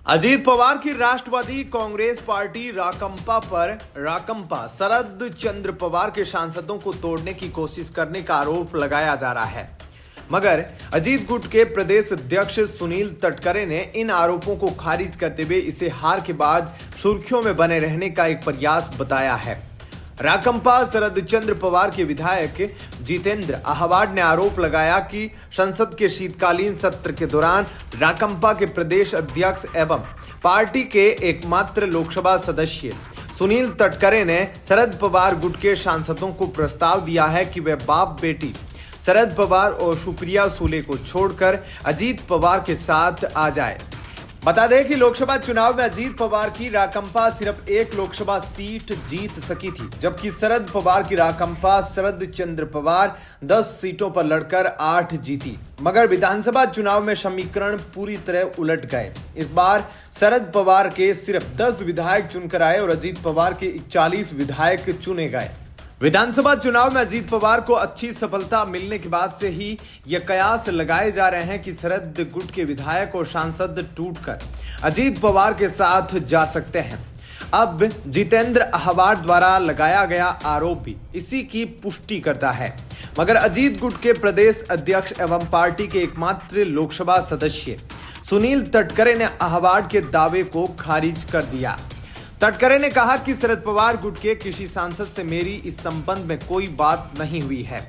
अजीत पवार की राष्ट्रवादी कांग्रेस पार्टी राकंपा पर राकंपा शरद चंद्र पवार के सांसदों को तोड़ने की कोशिश करने का आरोप लगाया जा रहा है, मगर अजीत गुट के प्रदेश अध्यक्ष सुनील तटकरे ने इन आरोपों को खारिज करते हुए इसे हार के बाद सुर्खियों में बने रहने का एक प्रयास बताया है। राकंपा शरद चंद्र पवार के विधायक जितेंद्र अहवाड ने आरोप लगाया कि संसद के शीतकालीन सत्र के दौरान राकंपा के प्रदेश अध्यक्ष एवं पार्टी के एकमात्र लोकसभा सदस्य सुनील तटकरे ने शरद पवार गुट के सांसदों को प्रस्ताव दिया है कि वे बाप बेटी शरद पवार और सुप्रिया सुले को छोड़कर अजीत पवार के साथ आ जाए। बता दें कि लोकसभा चुनाव में अजीत पवार की राकंपा सिर्फ एक लोकसभा सीट जीत सकी थी, जबकि शरद पवार की राकंपा शरद चंद्र पवार 10 सीटों पर लड़कर 8 जीती। मगर विधानसभा चुनाव में समीकरण पूरी तरह उलट गए। इस बार शरद पवार के सिर्फ 10 विधायक चुनकर आए और अजीत पवार के 41 विधायक चुने गए। विधानसभा चुनाव में अजीत पवार को अच्छी सफलता मिलने के बाद से ही यह कयास लगाए जा रहे हैं कि शरद गुट के विधायक और सांसद टूटकर अजीत पवार के साथ जा सकते हैं। अब जितेंद्र अहवाड द्वारा लगाया गया आरोप भी इसी की पुष्टि करता है, मगर अजीत गुट के प्रदेश अध्यक्ष एवं पार्टी के एकमात्र लोकसभा सदस्य सुनील तटकरे ने अहवाड के दावे को खारिज कर दिया। तटकरे ने कहा कि शरद पवार गुट के किसी सांसद से मेरी इस संबंध में कोई बात नहीं हुई है।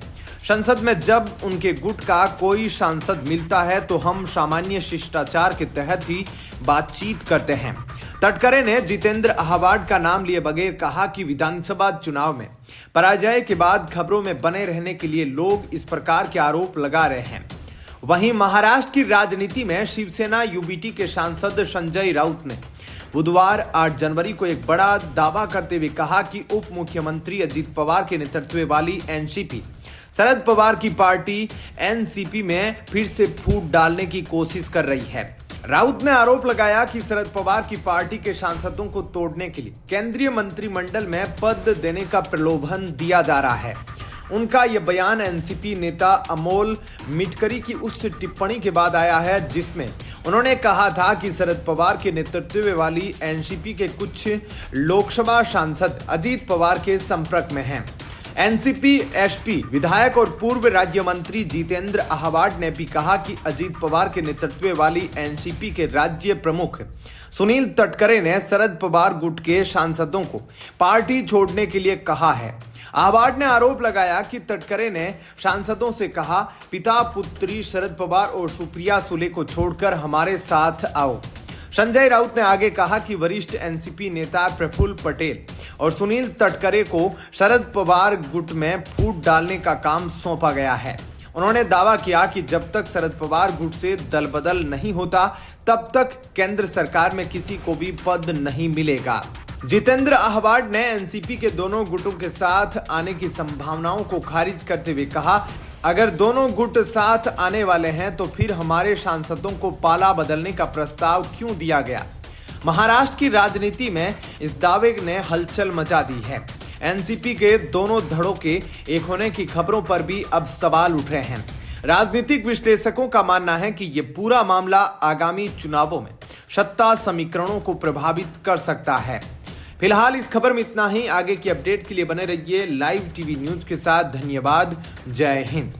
संसद में जब उनके गुट का कोई सांसद मिलता है तो हम सामान्य शिष्टाचार के तहत ही बातचीत करते हैं। तटकरे ने जितेंद्र अहवाड का नाम लिए बगैर कहा कि विधानसभा चुनाव में पराजय के बाद खबरों में बने रहने के लिए लोग इस प्रकार के आरोप लगा रहे हैं। वहीं महाराष्ट्र की राजनीति में शिवसेना यूबीटी के सांसद संजय राउत ने बुधवार 8 जनवरी को एक बड़ा दावा करते हुए कहा कि उप मुख्यमंत्री अजीत पवार के नेतृत्व वाली एनसीपी शरद पवार की पार्टी एनसीपी में फिर से फूट डालने की कोशिश कर रही है। राउत ने आरोप लगाया कि शरद पवार की पार्टी के सांसदों को तोड़ने के लिए केंद्रीय मंत्रिमंडल में पद देने का प्रलोभन दिया जा रहा है। उनका यह बयान एनसीपी नेता अमोल मिटकरी की उस टिप्पणी के बाद आया है जिसमें उन्होंने कहा था कि शरद पवार के नेतृत्व वाली एनसीपी के कुछ लोकसभा सांसद अजीत पवार के संपर्क में हैं। एनसीपी एसपी विधायक और पूर्व राज्य मंत्री जितेंद्र अहवाड ने भी कहा कि अजीत पवार के नेतृत्व वाली एनसीपी के राज्य प्रमुख सुनील तटकरे ने शरद पवार गुट के सांसदों को पार्टी छोड़ने के लिए कहा है। अहवाड ने आरोप लगाया कि तटकरे ने सांसदों से कहा, पिता पुत्री शरद पवार और सुप्रिया सुले को छोड़कर हमारे साथ आओ। संजय राउत ने आगे कहा कि वरिष्ठ एनसीपी नेता प्रफुल्ल पटेल और सुनील तटकरे को शरद पवार गुट में फूट डालने का काम सौंपा गया है। उन्होंने दावा किया कि जब तक शरद पवार गुट से दल बदल नहीं होता तब तक केंद्र सरकार में किसी को भी पद नहीं मिलेगा। जितेंद्र अहवाड ने एनसीपी के दोनों गुटों के साथ आने की संभावनाओं को खारिज करते हुए कहा, अगर दोनों गुट साथ आने वाले हैं तो फिर हमारे सांसदों को पाला बदलने का प्रस्ताव क्यों दिया गया। महाराष्ट्र की राजनीति में इस दावे ने हलचल मचा दी है। एनसीपी के दोनों धड़ों के एक होने की खबरों पर भी अब सवाल उठ रहे हैं। राजनीतिक विश्लेषकों का मानना है कि यह पूरा मामला आगामी चुनावों में सत्ता समीकरणों को प्रभावित कर सकता है। फिलहाल इस खबर में इतना ही। आगे की अपडेट के लिए बने रहिए लाइव टीवी न्यूज के साथ। धन्यवाद। जय हिंद।